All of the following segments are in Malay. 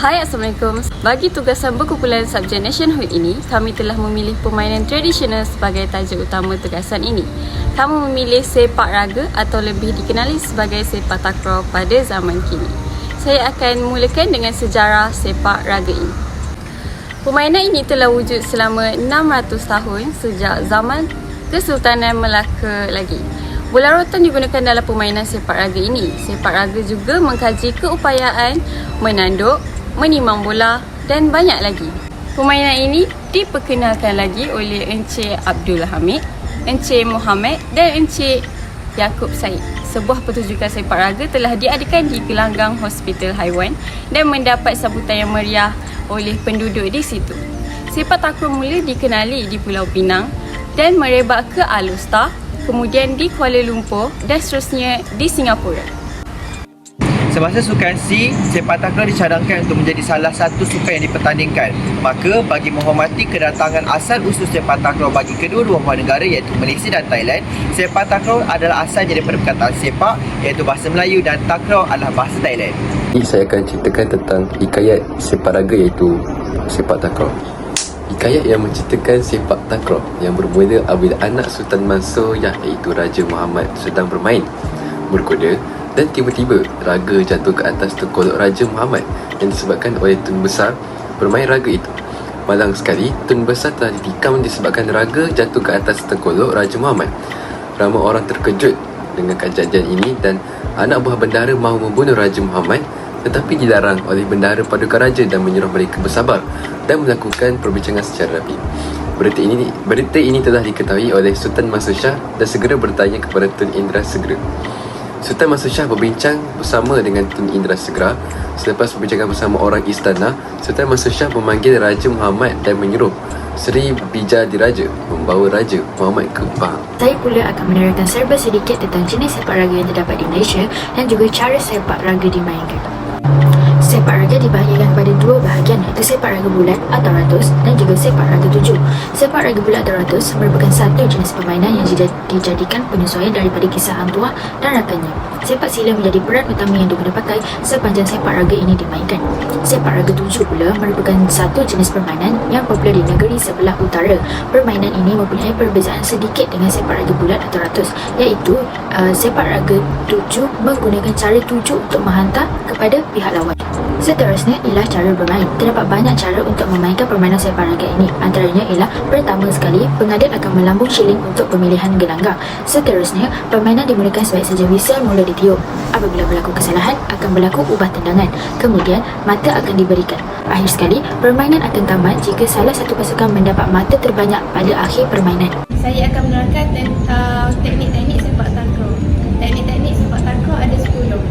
Hai, Assalamualaikum. Bagi tugasan berkumpulan subjek nationhood ini, kami telah memilih permainan tradisional sebagai tajuk utama tugasan ini. Kami memilih sepak raga atau lebih dikenali sebagai sepak takraw pada zaman kini. Saya akan mulakan dengan sejarah sepak raga ini. Permainan ini telah wujud selama 600 tahun sejak zaman Kesultanan Melaka lagi. Bola rotan digunakan dalam permainan sepak raga ini. Sepak raga juga mengkaji keupayaan menanduk, menimang bola dan banyak lagi. Permainan ini diperkenalkan lagi oleh Encik Abdul Hamid, Encik Muhammad dan Encik Yaakob Said. Sebuah pertunjukan sepak raga telah diadakan di gelanggang Hospital Haiwan dan mendapat sambutan yang meriah oleh penduduk di situ. Sepak takraw mula dikenali di Pulau Pinang dan merebak ke Alustar, kemudian di Kuala Lumpur dan seterusnya di Singapura. Semasa Sukan C, sepak takraw dicadangkan untuk menjadi salah satu sukan yang dipertandingkan. Maka, bagi menghormati kedatangan asal-usul sepak takraw bagi kedua-dua buah negara iaitu Malaysia dan Thailand, sepak takraw adalah asalnya daripada perkataan sepak iaitu bahasa Melayu dan takraw adalah bahasa Thailand. Ini saya akan ceritakan tentang hikayat sepak raga iaitu sepak takraw. Hikayat yang menceritakan sepak takraw yang bermula apabila anak Sultan Mansur iaitu Raja Muhammad sedang bermain berkuda dan tiba-tiba raga jatuh ke atas tengkolok Raja Muhammad yang disebabkan oleh Tun Besar bermain raga itu. Malang sekali, Tun Besar telah ditikam disebabkan raga jatuh ke atas tengkolok Raja Muhammad. Ramai orang terkejut dengan kejadian ini dan anak buah bendahara mahu membunuh Raja Muhammad, tetapi dilarang oleh bendahara paduka raja dan menyuruh mereka bersabar dan melakukan perbincangan secara rapi. Berita ini telah diketahui oleh Sultan Mansur Shah dan segera bertanya kepada Tun Indra Segera. Sultan Mansur Shah berbincang bersama dengan Tun Indra Segera. Selepas perbincangan bersama orang istana, Sultan Mansur Shah memanggil Raja Muhammad dan menyuruh Seri Bijadiraja membawa Raja Muhammad ke Pahang. Saya pula akan menerangkan serba sedikit tentang jenis sepak raga yang terdapat di Malaysia dan juga cara sepak raga dimainkan. Sepak raga dibahagikan pada dua bahagian iaitu sepak raga bulat atau ratus dan juga sepak raga tujuh. Sepak raga bulat atau ratus merupakan satu jenis permainan yang dijadikan penyesuaian daripada kisah hang tuah dan rakannya. Sepak sila menjadi peran utama yang diguna pakai sepanjang sepak raga ini dimainkan. Sepak raga tujuh pula merupakan satu jenis permainan yang popular di negeri sebelah utara. Permainan ini mempunyai perbezaan sedikit dengan sepak raga bulat atau ratus, iaitu sepak raga tujuh menggunakan cara tujuh untuk menghantar kepada pihak lawan. Seterusnya ialah cara bermain. Terdapat banyak cara untuk memainkan permainan sepak raga ini. Antaranya ialah pertama sekali, pengadil akan melambung shilling untuk pemilihan gelanggang. Seterusnya, permainan dimulakan sebaik saja whistle mula ditiup. Apabila berlaku kesalahan, akan berlaku ubah tendangan. Kemudian, mata akan diberikan. Akhir sekali, permainan akan tamat jika salah satu pasukan mendapat mata terbanyak pada akhir permainan. Saya akan menerangkan tentang teknik-teknik sepak takraw. Teknik-teknik sepak takraw ada 10.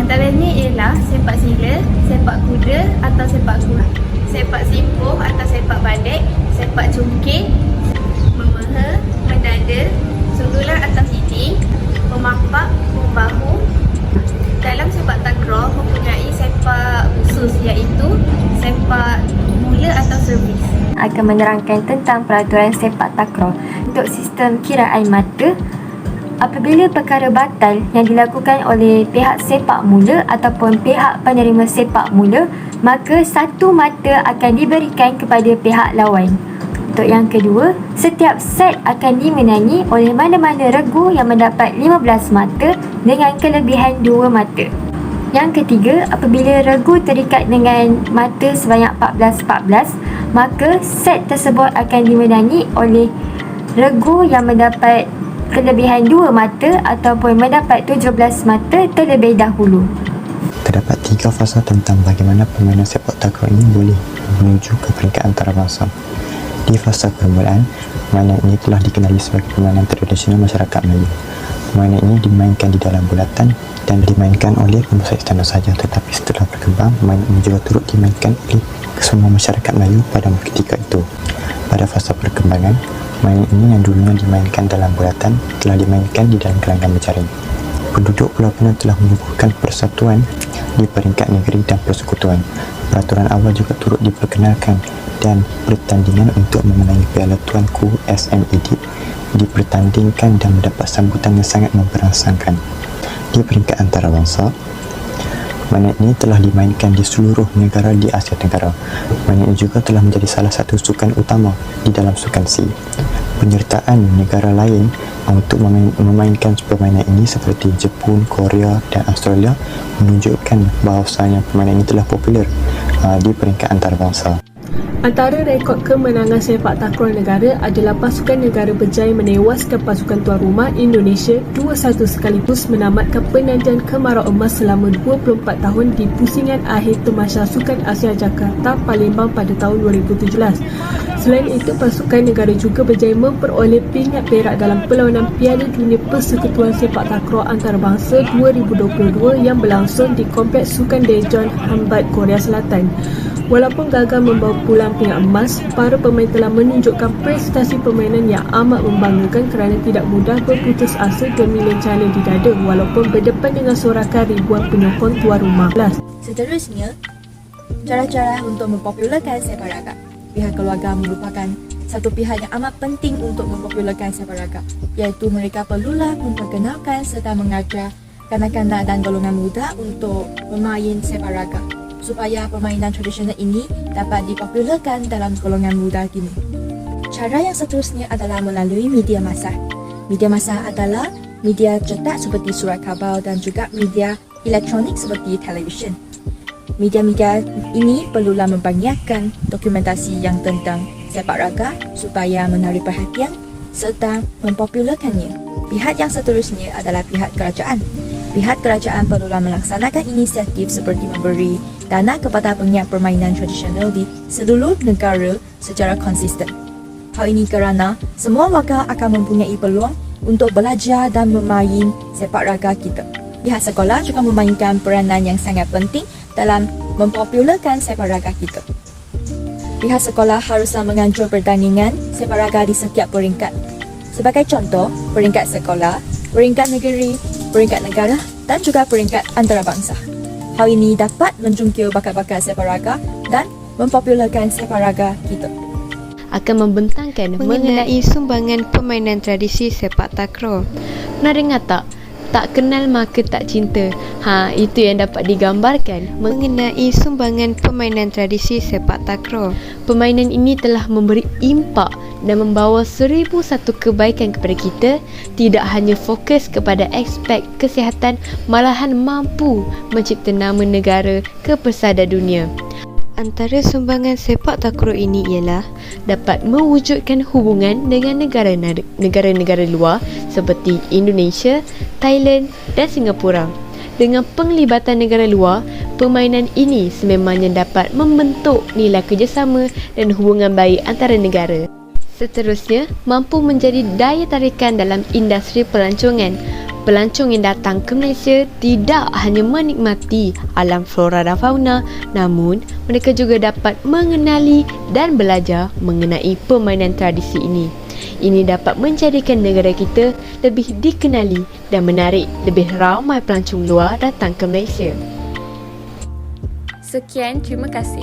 Antaranya ialah sepak sila, sepak kuda atau sepak kurang, sepak simpuh atau sepak balik, sepak cungkir, memeha, mendada, sundulan atau hiji, memapak, membahu. Dalam sepak takraw mempunyai sepak khusus iaitu sepak mula atau servis. Akan menerangkan tentang peraturan sepak takraw untuk sistem kiraan mata. Apabila perkara batal yang dilakukan oleh pihak sepak mula ataupun pihak penerima sepak mula, maka satu mata akan diberikan kepada pihak lawan. Untuk yang kedua, setiap set akan dimenangi oleh mana-mana regu yang mendapat 15 mata dengan kelebihan 2 mata. Yang ketiga, apabila regu terikat dengan mata sebanyak 14-14, maka set tersebut akan dimenangi oleh regu yang mendapat kelebihan 2 mata ataupun mendapat 17 mata terlebih dahulu. Terdapat 3 fasa tentang bagaimana permainan sepak takraw ini boleh menuju ke peringkat antarabangsa. Di fasa permulaan, permainan ini telah dikenali sebagai permainan tradisional masyarakat Melayu. Permainan ini dimainkan di dalam bulatan dan dimainkan oleh penguasa istana sahaja, tetapi setelah berkembang, permainan ini juga turut dimainkan oleh semua masyarakat Melayu pada ketika itu. Pada fasa perkembangan, permainan ini yang dulunya dimainkan dalam bulatan telah dimainkan di dalam gelanggang berjaring. Penduduk Pulau Pinang telah menyuguhkan persatuan di peringkat negeri dan persekutuan. Peraturan awal juga turut diperkenalkan dan pertandingan untuk memenangi Piala Tuanku SMED dipertandingkan dan mendapat sambutan yang sangat memberangsangkan. Di peringkat antarabangsa, Mainan ini telah dimainkan di seluruh negara di Asia Tenggara. Mainan ini juga telah menjadi salah satu sukan utama di dalam sukan C. Penyertaan negara lain untuk memainkan permainan ini seperti Jepun, Korea dan Australia menunjukkan bahawasanya permainan ini telah popular di peringkat antarabangsa. Antara rekod kemenangan sepak takraw negara adalah pasukan negara berjaya menewaskan pasukan tuan rumah Indonesia 2-1 sekaligus menamatkan penantian kemarau emas selama 24 tahun di pusingan akhir Tamasya Sukan Asia Jakarta, Palembang pada tahun 2017. Selain itu, pasukan negara juga berjaya memperoleh pingat perak dalam perlawanan Piala Dunia Persekutuan Sepak Takraw Antarabangsa 2022 yang berlangsung di Kompleks Sukan Daejeon, Hambat, Korea Selatan. Walaupun gagal membawa pulang pingat emas, para pemain telah menunjukkan prestasi permainan yang amat membanggakan kerana tidak mudah berputus asa demi lencana di dada walaupun berdepan dengan sorakan ribuan penyokong tuan rumah. Seterusnya, cara-cara untuk mempopularkan sepak raga. Pihak keluarga merupakan satu pihak yang amat penting untuk mempopularkan sepak raga, iaitu mereka perlulah memperkenalkan serta mengajar kanak-kanak dan golongan muda untuk bermain sepak raga, supaya permainan tradisional ini dapat dipopularkan dalam golongan muda kini. Cara yang seterusnya adalah melalui media massa. Media massa adalah media cetak seperti surat khabar dan juga media elektronik seperti televisyen. Media-media ini perlulah membanyakkan dokumentasi yang tentang sepak raga supaya menarik perhatian serta mempopularkannya. Pihak yang seterusnya adalah pihak kerajaan. Pihak kerajaan perlulah melaksanakan inisiatif seperti memberi dana kepada penggiat permainan tradisional di seluruh negara secara konsisten. Hal ini kerana semua warga akan mempunyai peluang untuk belajar dan bermain sepak raga kita. Pihak sekolah juga memainkan peranan yang sangat penting dalam mempopularkan sepak raga kita. Pihak sekolah haruslah menganjur pertandingan sepak raga di setiap peringkat. Sebagai contoh, peringkat sekolah, peringkat negeri, peringkat negara dan juga peringkat antarabangsa. Hal ini dapat menjungkir bakat-bakat sepak raga dan mempopularkan sepak raga kita. Akan membentangkan mengenai sumbangan permainan tradisi sepak takraw. Pernah dengar tak? Tak kenal maka tak cinta. Itu yang dapat digambarkan mengenai sumbangan permainan tradisi sepak takraw. Permainan ini telah memberi impak dan membawa 1001 kebaikan kepada kita. Tidak hanya fokus kepada aspek kesihatan, malahan mampu mencipta nama negara ke pesada dunia. Antara sumbangan sepak takraw ini ialah dapat mewujudkan hubungan dengan negara-negara luar seperti Indonesia, Thailand dan Singapura. Dengan penglibatan negara luar, permainan ini sememangnya dapat membentuk nilai kerjasama dan hubungan baik antara negara. Seterusnya, mampu menjadi daya tarikan dalam industri pelancongan. Pelancong yang datang ke Malaysia tidak hanya menikmati alam flora dan fauna, namun mereka juga dapat mengenali dan belajar mengenai permainan tradisi ini. Ini dapat menjadikan negara kita lebih dikenali dan menarik lebih ramai pelancong luar datang ke Malaysia. Sekian, terima kasih.